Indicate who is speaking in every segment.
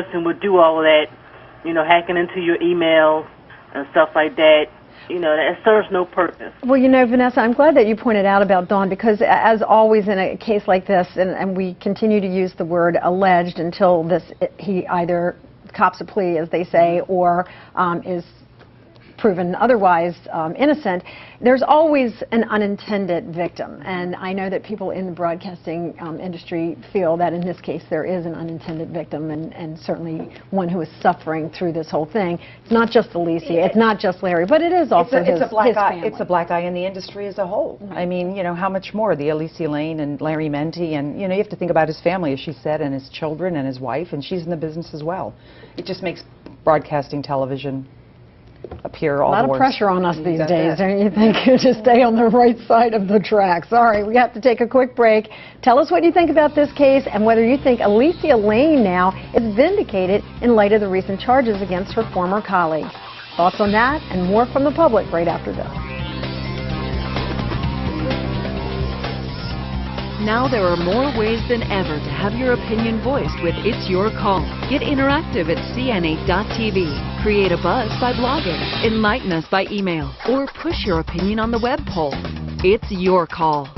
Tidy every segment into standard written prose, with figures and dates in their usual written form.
Speaker 1: person would do all of that, hacking into your email and stuff like that. That serves no purpose.
Speaker 2: Well, Vanessa, I'm glad that you pointed out about Dawn, because as always in a case like this, and we continue to use the word alleged until he either cops a plea, as they say, or is proven otherwise innocent, there's always an unintended victim. And I know that people in the broadcasting industry feel that in this case there is an unintended victim, and certainly one who is suffering through this whole thing. It's not just Alicia, it's not just Larry, but it is also his family.
Speaker 3: It's a black eye in the industry as a whole. Mm-hmm. I mean, how much more? The Alicia Lane and Larry Mendte, and you have to think about his family, as she said, and his children and his wife, and she's in the business as well. It just makes broadcasting television appear all the worse.
Speaker 2: A lot of pressure on us these days, don't you think, to stay on the right side of the tracks. All right, we have to take a quick break. Tell us what you think about this case and whether you think Alicia Lane now is vindicated in light of the recent charges against her former colleague. Thoughts on that and more from the public right after this.
Speaker 4: Now there are more ways than ever to have your opinion voiced with It's Your Call. Get interactive at cn8.tv. Create a buzz by blogging. Enlighten us by email. Or push your opinion on the web poll. It's your call.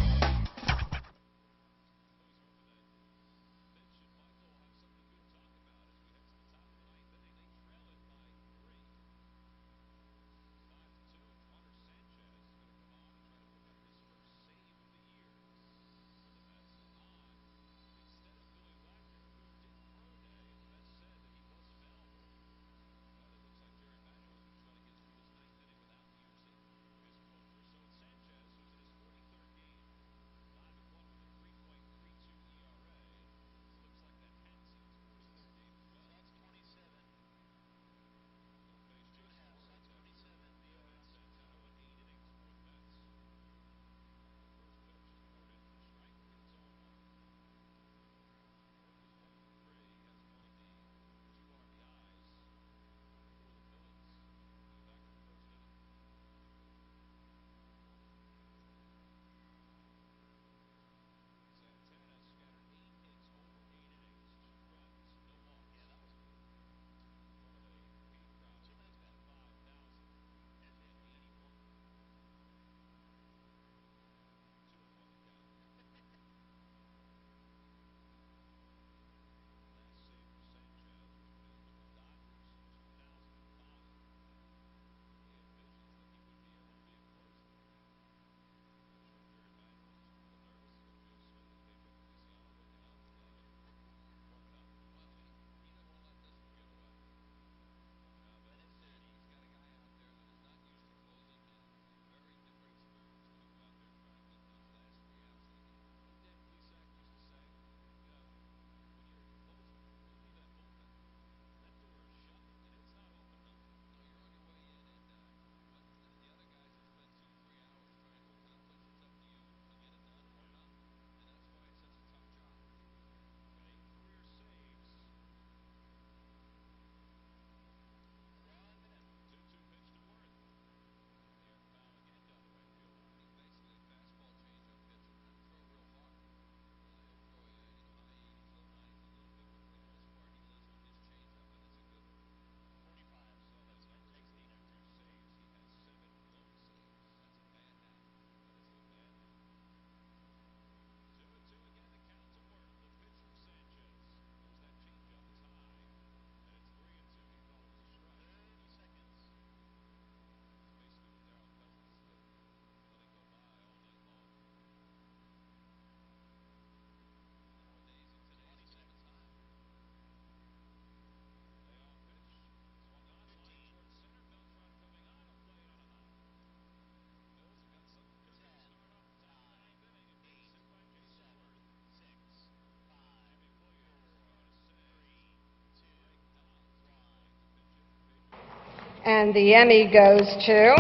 Speaker 5: And the Emmy goes to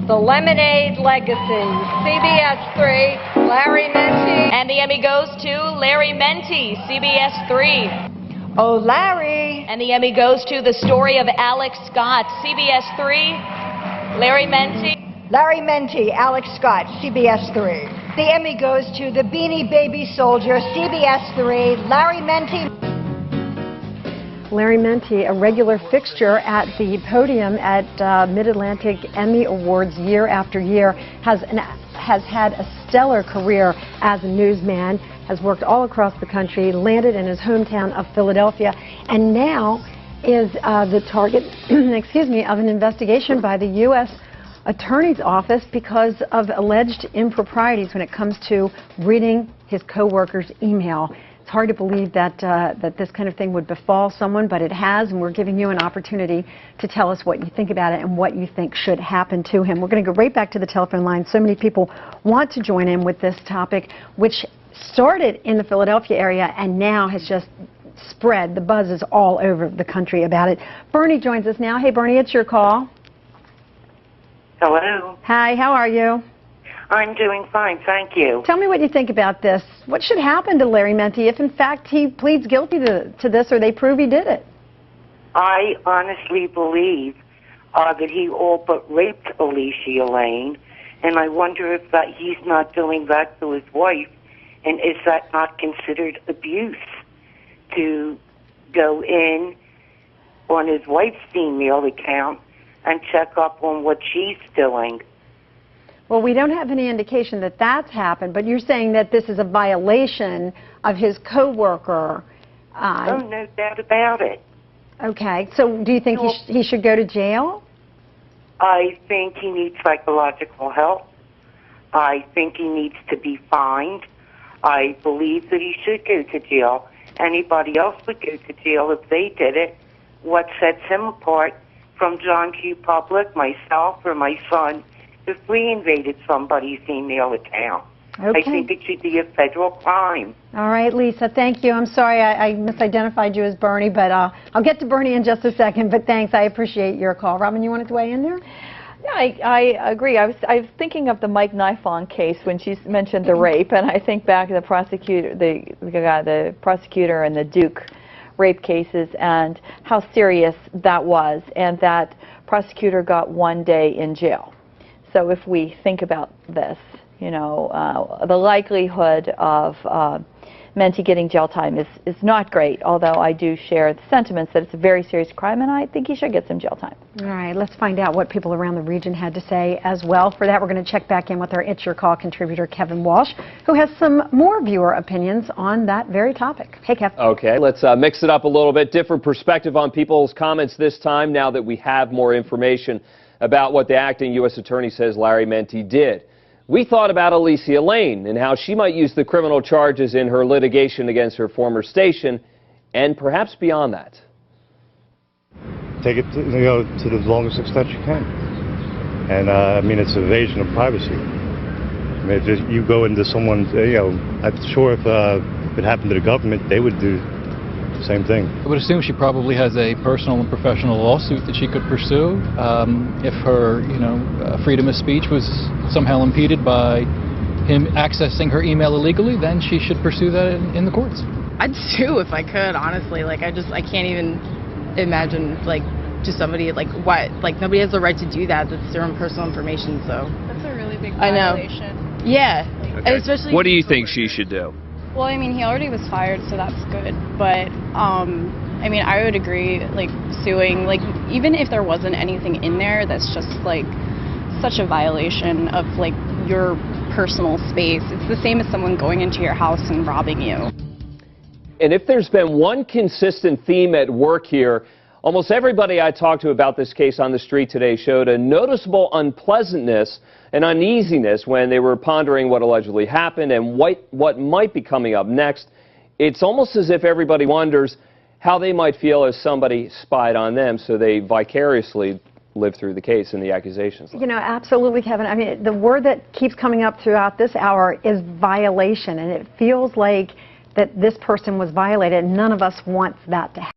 Speaker 5: The Lemonade Legacy, CBS 3, Larry Mendte.
Speaker 6: And the Emmy goes to Larry Mendte, CBS 3.
Speaker 5: Oh, Larry.
Speaker 6: And the Emmy goes to The Story of Alex Scott, CBS 3, Larry Mendte.
Speaker 5: Larry Mendte, Alex Scott, CBS 3. The Emmy goes to The Beanie Baby Soldier, CBS 3, Larry Mendte.
Speaker 2: Larry Mendte, a regular fixture at the podium at Mid-Atlantic Emmy Awards year after year, has had a stellar career as a newsman, has worked all across the country, landed in his hometown of Philadelphia, and now is the target, excuse me, of an investigation by the U.S. Attorney's Office because of alleged improprieties when it comes to reading his co-worker's email. It's hard to believe that this kind of thing would befall someone, but it has, and we're giving you an opportunity to tell us what you think about it and what you think should happen to him. We're going to go right back to the telephone line. So many people want to join in with this topic, which started in the Philadelphia area and now has just spread. The buzz is all over the country about it. Bernie joins us now. Hey, Bernie, it's your call.
Speaker 7: Hello.
Speaker 2: Hi, how are you?
Speaker 7: I'm doing fine, thank you.
Speaker 2: Tell me what you think about this. What should happen to Larry Mendte if, in fact, he pleads guilty to this or they prove he did it?
Speaker 7: I honestly believe that he all but raped Alicia Lane, and I wonder if that he's not doing that to his wife, and is that not considered abuse to go in on his wife's email account and check up on what she's doing?
Speaker 2: Well, we don't have any indication that that's happened, but you're saying that this is a violation of his co-worker.
Speaker 7: Oh, no doubt about it.
Speaker 2: Okay, so do you think he should go to jail?
Speaker 7: I think he needs psychological help. I think he needs to be fined. I believe that he should go to jail. Anybody else would go to jail if they did it. What sets him apart from John Q. Public, myself, or my son, if we invaded somebody's email account?
Speaker 2: Okay.
Speaker 7: I think it should be a federal crime.
Speaker 2: All right, Lisa, thank you. I'm sorry I misidentified you as Bernie, but I'll get to Bernie in just a second, but thanks. I appreciate your call. Robin, you wanted to weigh in there?
Speaker 8: Yeah, I agree. I was thinking of the Mike Nifong case when she mentioned the rape, and I think back to the prosecutor and the Duke rape cases and how serious that was, and that prosecutor got 1 day in jail. So if we think about this, you know, the likelihood of Mendte getting jail time is not great, although I do share the sentiments that it's a very serious crime, and I think he should get some jail time.
Speaker 2: All right, let's find out what people around the region had to say as well. For that, we're going to check back in with our It's Your Call contributor, Kevin Walsh, who has some more viewer opinions on that very topic. Hey, Kev.
Speaker 9: Okay, let's mix it up a little bit. Different perspective on people's comments this time, now that we have more information about what the acting U.S. Attorney says Larry Mendte did. We thought about Alicia Lane and how she might use the criminal charges in her litigation against her former station, and perhaps beyond that.
Speaker 10: Take it to the longest extent you can. And I mean, it's evasion of privacy. I mean, if you go into someone's, I'm sure if it happened to the government, they would do the same thing.
Speaker 11: I would assume she probably has a personal and professional lawsuit that she could pursue if her, freedom of speech was somehow impeded by him accessing her email illegally. Then she should pursue that in the courts.
Speaker 12: I'd sue if I could, honestly. I can't even imagine just somebody nobody has the right to do that. That's their own personal information. So
Speaker 13: that's a really big violation.
Speaker 12: I know. Yeah.
Speaker 9: Okay.
Speaker 12: Especially.
Speaker 9: What do you think she should do?
Speaker 13: Well, I mean, he already was fired, so that's good. But, I mean, I would agree, suing, even if there wasn't anything in there that's just, such a violation of, your personal space. It's the same as someone going into your house and robbing you.
Speaker 9: And if there's been one consistent theme at work here, almost everybody I talked to about this case on the street today showed a noticeable unpleasantness and uneasiness when they were pondering what allegedly happened and what might be coming up next. It's almost as if everybody wonders how they might feel if somebody spied on them, so they vicariously live through the case and the accusations.
Speaker 2: Absolutely, Kevin. I mean, the word that keeps coming up throughout this hour is violation, and it feels like that this person was violated. None of us wants that to happen.